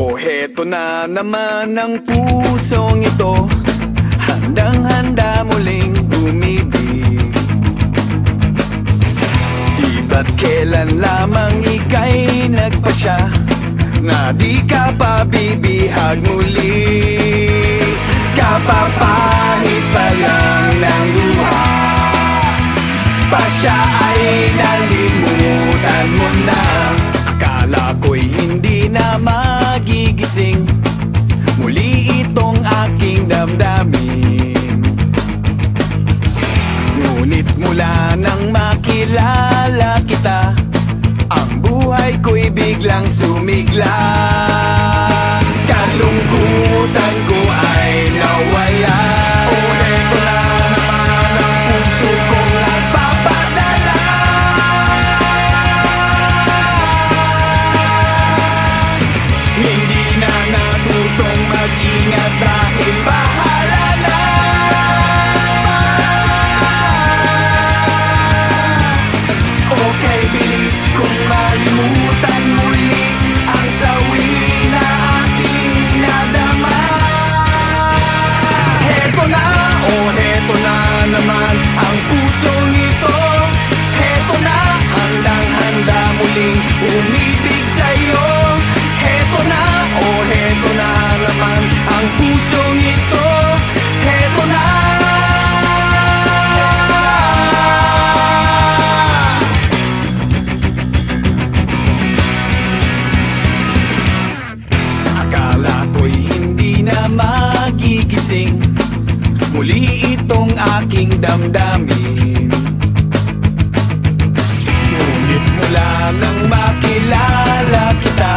O heto na naman ang pusong ito, handang-handa muling umibig. Di ba't kailan lamang ika'y nagpasya na di ka pa bibihag muli. Kapapahit pa lang ng luha, pa siya ay nalimutan mo na. Akala ko'y hindi na magigising muli itong aking damdamin. Ngunit mula nang makilala kita, ang buhay ko'y biglang sumigla. Kalungkutan ko ay nawala. O heto na naman ang puso kong nagpapadala. Hindi na natutong mag-ingat dahil bahala na. Okay, bilis kong malimutan muli ang sawi na aking nadama. Heto na, oh heto na naman ang pusong ito. Heto na, handang-handa muling umibig sa'yo. Heto na, oh heto na naman ang pusong ito. Heto na. Akala ko'y hindi na magigising muli itong aking damdamin. Ngunit mula nang makilala kita,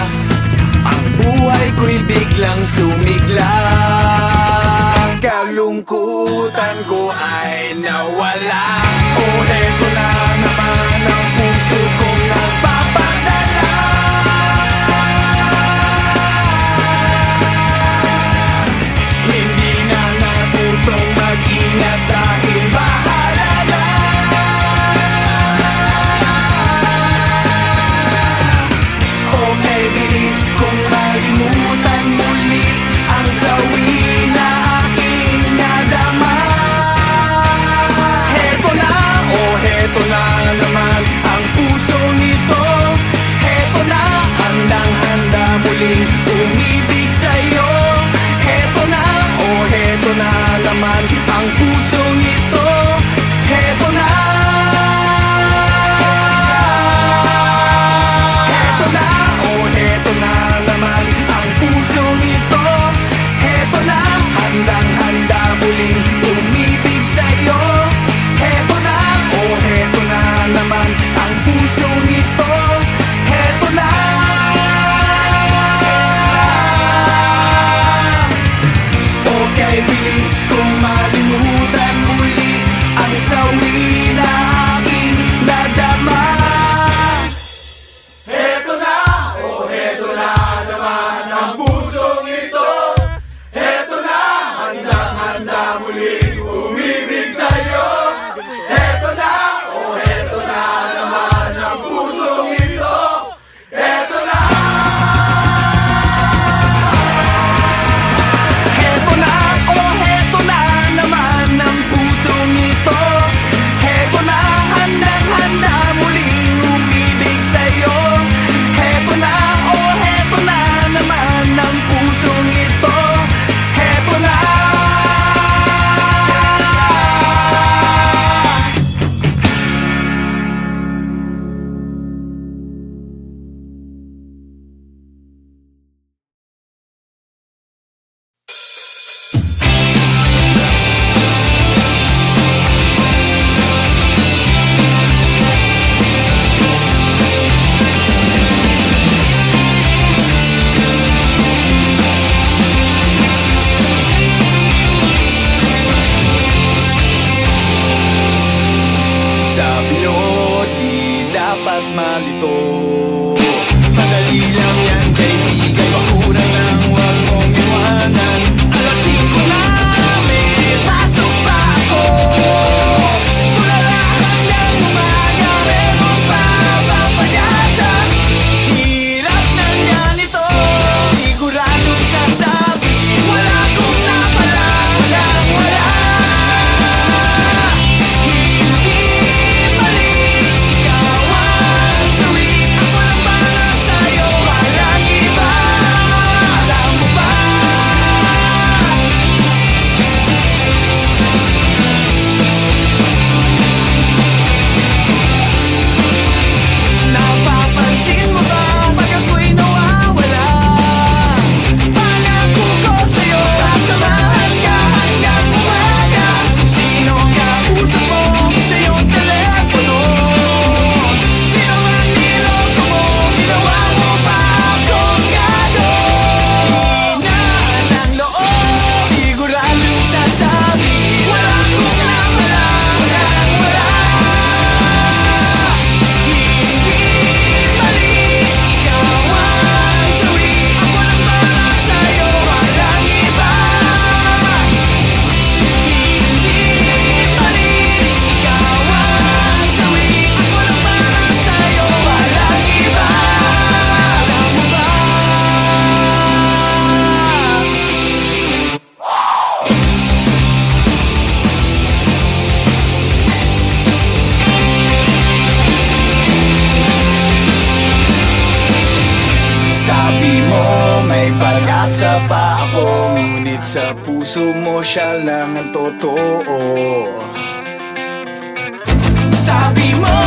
ang buhay ko'y biglang sumigla. Kalungkutan ko ay nawala. O heto na naman ang puso kong nagpapadala. Hindi na natutong mag-ingat dahil bahala Umaasa pa ako, ngunit sa puso mo siya lang ang totoo. Sabi mo